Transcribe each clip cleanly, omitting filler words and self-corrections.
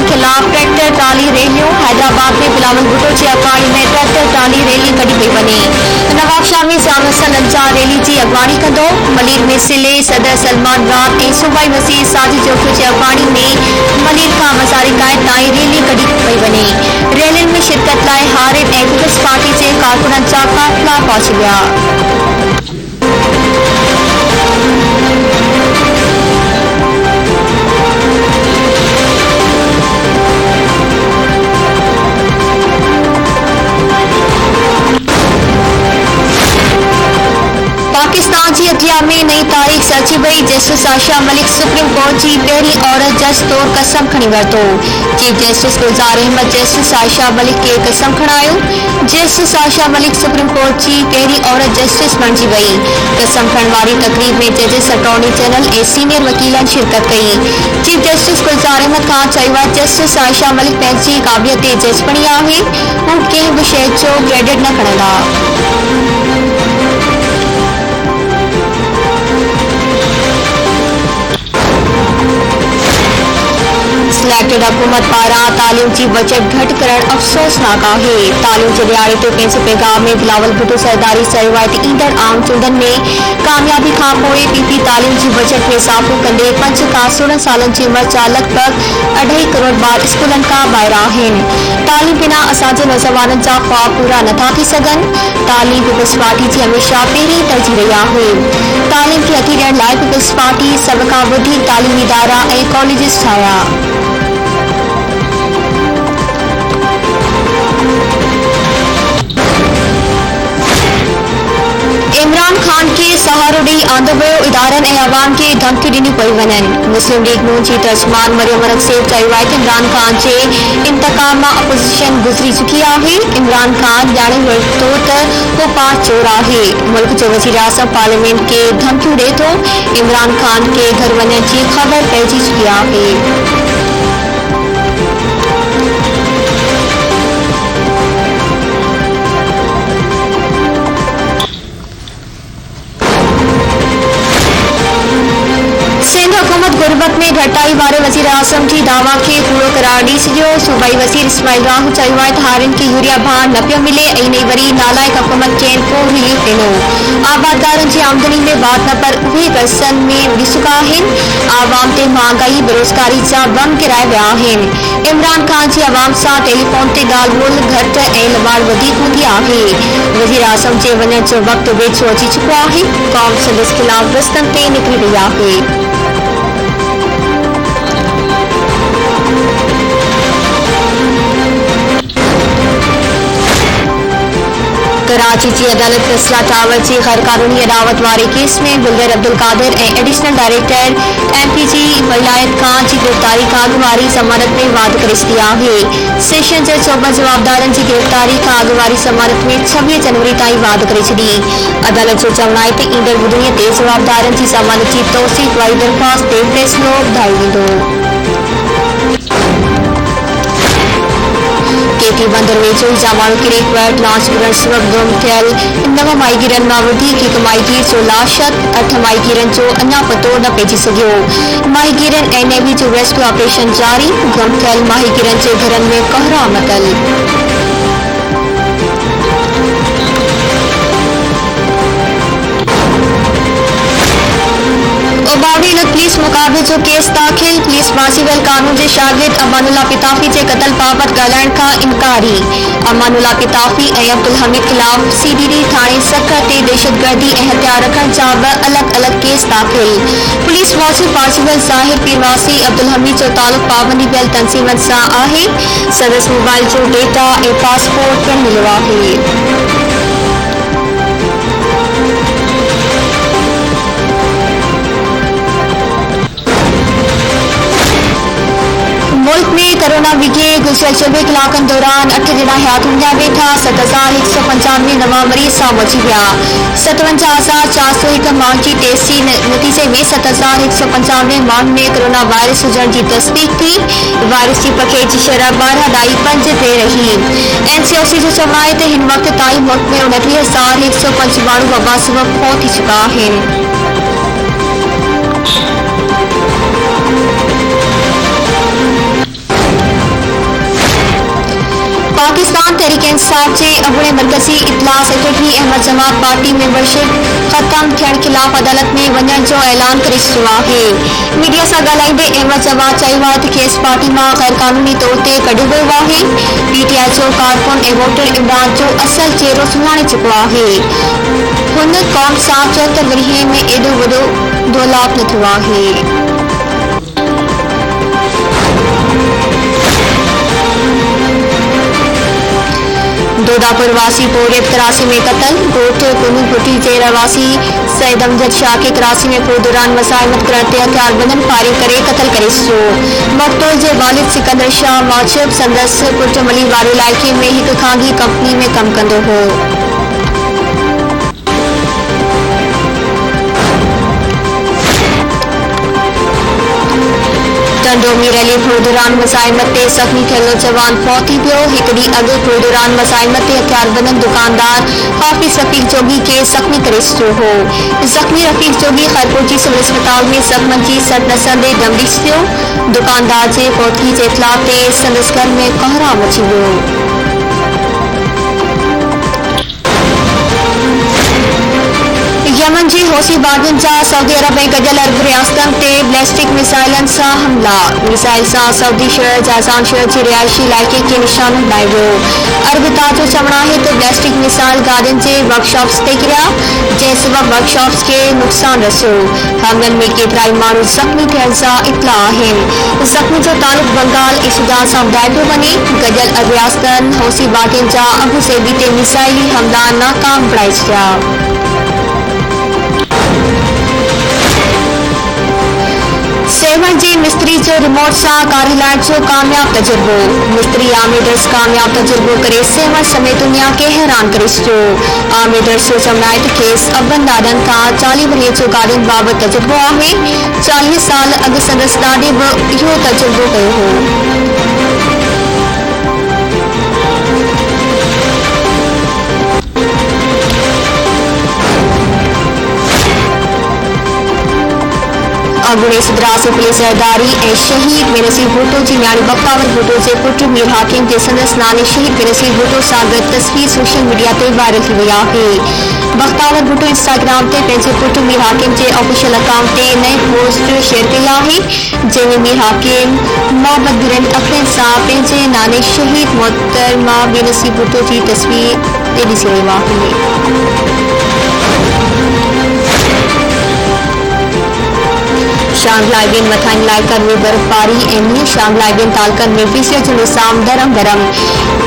खिलाफ tractor trolley रैलियों। हैदराबाद में बिलावल भुट्टो जी अगवाणी में ट्रैक्टर ट्राली रैली कढी पई वञे। नवाबशाह में श्याम हसन अंजार रैली जी अगवाणी कंदो। मलीर में सिले सदर सलमान रात ऐं सूबाई वज़ीर साजिद जोफ्री जी अगवाणी में मलीर खां मज़ारिकायत ताईं रैली कढी पई वञे। रैलियुनि में शिरकत लाइ हारिन ऐं पीपल्स पार्टी जे कारकुननि जा काफ़िला पहुची विया। पाकिस्तान जी हथिया में नई तारीख़ सची वई। Justice Ayesha Malik supreme court जी पहिरीं औरत जज तौर कसम खणी वरितो। Chief justice Gulzar Ahmed justice Ayesha Malik खे कसम खणायो। Justice Ayesha Malik supreme court जी पहिरीं औरत जस्टिस बणिजी वई। कसम खणण वारी तकरीब में जजिस अटॉर्नी जनरल ऐं सीनियर वकीलनि शिरकत कई। चीफ जस्टिस गुलजार अहमद खान चयो आहे जस्टिस आयशा मलिक पंहिंजी क़ाबिलियत ते जज बणी आहे। हू कंहिं बि शइ जो क्रेडिट न खणंदा। सिलेक्टेड हुकूमत पारां तालीम जी बजट घटि करणु अफ़सोसनाक आहे। तालीम जे ॾियारे ते पंहिंजे पैगाम में बिलावल भुट्टो सरदारी चयो आहे त ईंदड़ आम चूंडनि में कामयाबी खां पोइ पीपी तालीम जी बजट में इज़ाफ़ो कंदे 5 खां 16 सालनि जी उमिरि जा लॻभॻि 2.5 करोड़ ॿार स्कूलनि खां ॿाहिरि आहिनि। तालीम बिना असांजे नौजवाननि जा ख़्वाब पूरा नथा थी सघनि। तालीम पीपल्स पार्टी जी हमेशह पहिरीं तरजीह रही आहे। तालीम खे हथी ॾियण लाइ पीपल्स पार्टी सभ खां वधीक तालीमी इदारा ऐं कॉलेजिस ठाहिया। इमरान खान खे सहारो ॾेई आंदो वियो इदारनि ऐं अवाम खे धमकी ॾिनी पई वञनि। मुस्लिम लीग नून जी तर्जुमान मरियम अरगसेब चयो आहे त इमरान खान जे इंतकाम मां अपोज़िशन गुज़री चुकी आहे। इमरान खान ॼाणे वरितो त हू पाक चोर आहे। मुल्क जो वज़ीर आज़म पार्लियामेंट खे धमकियूं ॾिए थो। इमरान खान खे घर वञण जी ख़बर पइजी चुकी आहे। सिंध हुकूमत गुरबत में घटाई वारे वज़ीर आज़म जी दावा खे कूड़ो करार ॾेई छॾियो। सूबाई वज़ीर इस्माइल राहू चयो आहे त हारिन खे यूरिया भार न पियो मिले ऐं इन वरी नालाइक हुकूमत खेनि को रिलीफ ॾिनो। आबादगारनि जी आमदनी में वाध न पर उहे पैसनि में उड़ी चुका आहिनि। आवाम ते महांगाई बेरोज़गारी जा बम गिराए विया आहिनि। इमरान खान जी अवाम सां टेलीफोन ते ॻाल्हि ॿोल घटि ऐं लवाड़ वधीक हूंदी आहे। वज़ीर आज़म जे वञण जो वक़्तु वेझो अची चुको आहे। क़ौम संदसि ख़िलाफ़ रस्तनि ते निकिरी रही आहे। कराची जी अदालत फ़ैसला टावर जी गैर कानूनी अदावत वारे केस में बुलंदर अब्दुल कादिर ऐं एडिशनल डायरेक्टर MP जी वलायत खान जी गिरफ़्तारी खां अॻु वारी ज़मानत में वाध करे छॾी आहे। सेशन जज 4 जवाबदारनि जी गिरफ़्तारी खां अॻु वारी ज़मानत में 26 जनवरी ताईं वाध करे छॾी। अदालत जो चवणु आहे त ईंदड़ ॿुधणीअ ते जवाबदारनि जी ज़मानत जी तौसीक़ वारी दरख़्वास्त ते फ़ैसिलो ॿुधायो वेंदो। केटी बंदर वेझो ई जामाणू किरे क्वेट लॉन्च करण सबबि गुम थियल 9 माहीगीरनि मां वधीक हिकु माहीगीर जो लाशत 8 माहीगीरनि जो अञा पतो न पइजी सघियो। माहीगीरनि ऐं नेवी जो रेस्क्यू ऑपरेशन जारी। गुम थियल माहीगीरनि जे घरनि में कोहरा मतल। उबावड़ी लुट पुलिस मुक़ाबले जो केस दाख़िल। पुलिस मासीवल कानून जे शागिर्द अमानुल्ला पिताफ़ी जे क़त्ल बाबति ॻाल्हाइण खां इनकारी। अमानुल्ला पिताफ़ी ऐं अब्दुल हमीद ख़िलाफ़ CDD थाणे सखर ते दहशतगर्दी ऐं हथियार रखण जा 2 अलॻि-अलॻि केस दाख़िल। पुलिस मौजूद मासीवल ज़ाहिर पीरवासी अब्दुल हमीद जो तालुक़ पाबंदी थियल तंज़ीमनि सां आहे। संदसि मोबाइल जो डेटा ऐं पासपोर्ट पिणु मिलियो आहे। मुल्क में कोरोना विघे गुज़िरियल 24 कलाकनि दौरान 8 ॼणा हयात विञाया वेठा। 7,195 नवां मरीज़ साम्हूं अची विया। 57,401 माण्हुनि जी टेस्ट जे नतीजे में 7,195 माण्हुनि में कोरोना वायरस हुजण जी तस्दीक थी। वायरस जी पखेड़ जी शरह 12.5 ते रही। NCOC जो चवणु आहे त हिन वक़्त ताईं मुल्क में 29,105 माण्हू वबा सबबि फौत थी चुका आहिनि। तहरीक इंसाफ के अगुणे मरकज़ी इतलाह सेक्रेटरी अहमद जमात पार्टी मेंबरशिप ख़त्म थियण खिलाफ़ अदालत में वञण जो ऐलान करे छॾियो आहे। मीडिया सां ॻाल्हाईंदे अहमद जमात चयो आहे त खेसि पार्टी मां गैर क़ानूनी तौर ते कढियो वियो आहे। पीटीआई जो कारकुन ऐं वोटर इमरान जो असल चेहरो सुञाणे चुको आहे। हुन कौम सां 74 वरीह में एॾो वॾो दौलाप न थियो आहे। दोदापुर वासी पोरियत कराची में कतल। गोठ कुनू भुट्टी के रहवासी सैयद अमजद शाह के कराची में पूरे दौरान मसाइमत करते हथियार बंधन फायरिंग करे कतल करे छो। मकतूल के वालिद सिकंदर शाह माचिब संदस पुट मली वारे इलाइके में एक खांगी कंपनी में कम कंदो हो। टंडोमी रैली पूरे दौरान मसाइमत ते जख्मी थियल जवान फौत थी पियो। एक ॾींहुं अॻु पूरे दौरान मसाइमत ते हथियार बंदन दुकानदार हाफिज रफीक जोगी के जख्मी करे छॾियो हो। जख्मी रफीक जोगी खैरपुर जी सिविल अस्पताल में जख्मनि जी सट नसंदे दम ॾिसी पियो। दुकानदार जे फौतगी जे इतलाह ते संदसि घर में कोहराम मची वियो। यमन जी हौसी बागुन जा सऊदी अरब ऐं गॾियल अरब रियासतनि ते बैलिस्टिक मिसाइलनि सां हमला। मिसाइल सां सऊदी शहर जाज़ान शहर जे रिहायशी इलाइक़े खे निशानो बणायो वियो। अरब ताज जो चवणु आहे त बैलिस्टिक मिसाइल गाॾियुनि जे वर्कशॉप्स ते किरिया, जंहिं सबबि वर्कशॉप्स खे नुक़सान रसियो। हमलनि में केतिरा ई माण्हू ज़ख़्मी थियण जा इतला आहिनि। ज़ख़्मी जो तालुक बंगाल ऐं सूडान सां ॿुधायो पियो वञे। गॾियल अरब रियासतनि हौसी बागुन जा अबू सैदी ते मिसाइली हमला नाकाम बणाए छॾिया। सेवन जी मिस्त्री जो रिमोट सां कार हलाइण जो कामयाब तजुर्बो। मिस्त्री आमिडर्स कामयाब तजुर्बो करे सेवन समेत दुनिया खे हैरान करे छॾियो। आमिडर्स जो चवणु आहे त खेसि अबनि ॾाॾनि खां 40 वरीह जो गाॾियुनि बाबति तजुर्बो आहे। 40 साल अॻु संदसि ॾाॾे बि इहो तजुर्बो कयो हो। अगुणे सिद्रासी पुलिस अहलदारी ऐं शहीद बेनज़ीर भुट्टो जी न्याणी बख्तावर भुट्टो जे पुट मीर हाकिम जे संदसि नाले शहीद बेनज़ीर भुट्टो सां गॾु तस्वीर सोशल मीडिया ते वायरल थी वई आहे। बख्तावर भुट्टो इंस्टाग्राम ते पंहिंजे पुट मीर हाकिम जे ऑफिशियल अकाउंट ते नई पोस्ट शेयर कई आहे, जंहिंमें मीर हाकिम मोहम्मद बिरन अखरनि सां पंहिंजे नाले शहीद मोहतरमा बेनज़ीर भुट्टो जी तस्वीर ते ॾिसी रहियो आहे। शाम लाइबिन मथां इलाइक़नि में बर्फबारी ऐं मींहुं। शाम लाइबिन तालुकनि में पीसीए जो निज़ाम दरम दरम।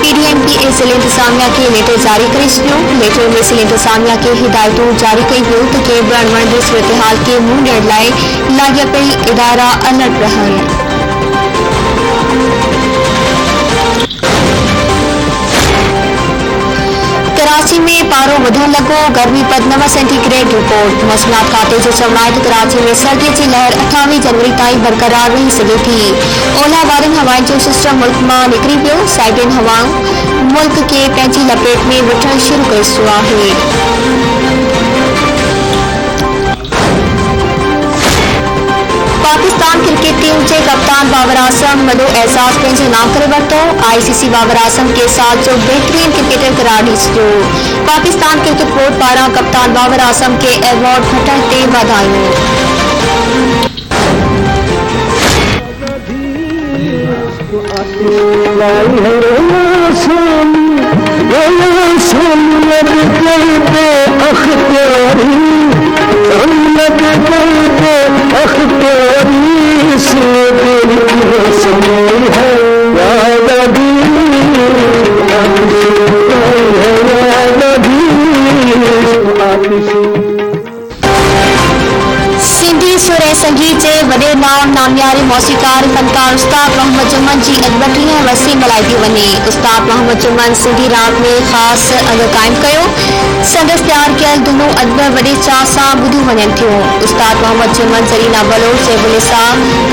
पीडीएमपीए ज़िले इंतिज़ामिया खे लेटर जारी करे छॾियो। लेटर में ज़िले इंतिज़ामिया खे हिदायतूं जारी कई वियूं त के बि अणवणंदड़ सूरतहाल खे मुंहुं ॾियण लाइ लाॻापियल इदारा अलर्ट रहनि। कराची में पारो वधण लॻो। गर्मी पद 9 सेंटीग्रेड रिपोर्ट। मौसमियात खाते जो चवणु आहे त कराची में सर्दी जी लहर 28 जनवरी ताईं बरक़रार रही सघे थी। ओलह वारनि हवाउनि जो सिस्टम मुल्क मां निकिरी वियो। साइक्लोन हवाऊं मुल्क खे पंहिंजी लपेट में वठणु शुरू करे छॾियो आहे। पाकिस्तान क्रिकेट टीम के कप्तान बाबर आजम वॾो एजाज़ पंहिंजे नाम करे वरितो। आईसीसी बाबर आजम के साल जो बेहतरीन क्रिकेटर करार ॾेई छॾियो। पाकिस्तान क्रिकेट बोर्ड पारां कप्तान बाबर आजम के एवॉर्ड खटण ते वाधायूं। सिंधी सुर ऐं संगीत जे वॾे नाम नामियारे मौसीकार फनकार उस्ताद मोहम्मद जुमन जी अॼु 32 वरसी मल्हाई थी वञे। उस्ताद मोहम्मद जुमन सिंधी राग में ख़ासि अघु क़ाइमु कयो। संदसि तयारु कयल धुनूं अॼु वॾे चाह सां ॿुधियूं वञनि थियूं। उस्ताद मोहम्मद जुमन ज़रीना बलोच जैबुलिसा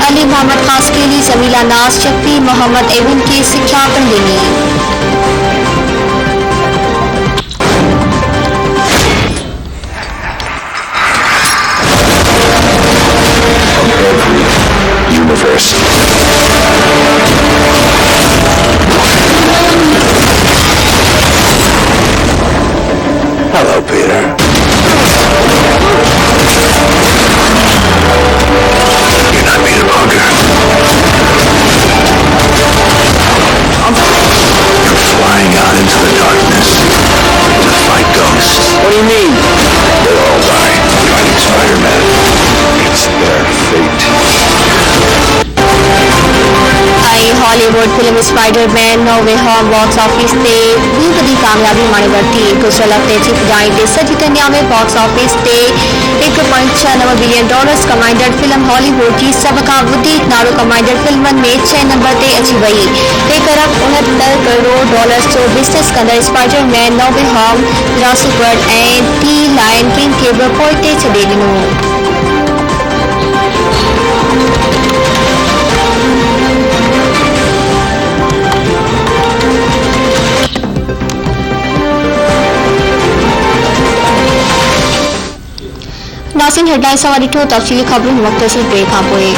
अली मोहम्मद ख़ासकेली जमीला नाज़ शक्ति मोहम्मद एविन खे सिख्या पिणु ॾिनी। Universe. Hollywood film Spiderman no way home box office ते ॿी वॾी कामयाबी माणे वरिती। गुज़िरियल हफ़्ते जी पुॼाई ते सॼी दुनिया में बॉक्स ऑफिस ते $1.69 बिलियन कमाईंदड़ फिल्म हॉलीवुड जी सभ खां वधीक नालो कमाईंदड़ फिल्मनि में 6 नंबर ते अची वई। $1.69 करोड़ जो बिज़नेस कंदड़ Spiderman no way home Jurassic world ऐं दी लायन किंग खे बि पोइते छॾे ॾिनो। नासिन हेडलाइंस वां ॾिठो तफ़सीली ख़बरूं मुख़्तसिर ब्रेक खां पोइ।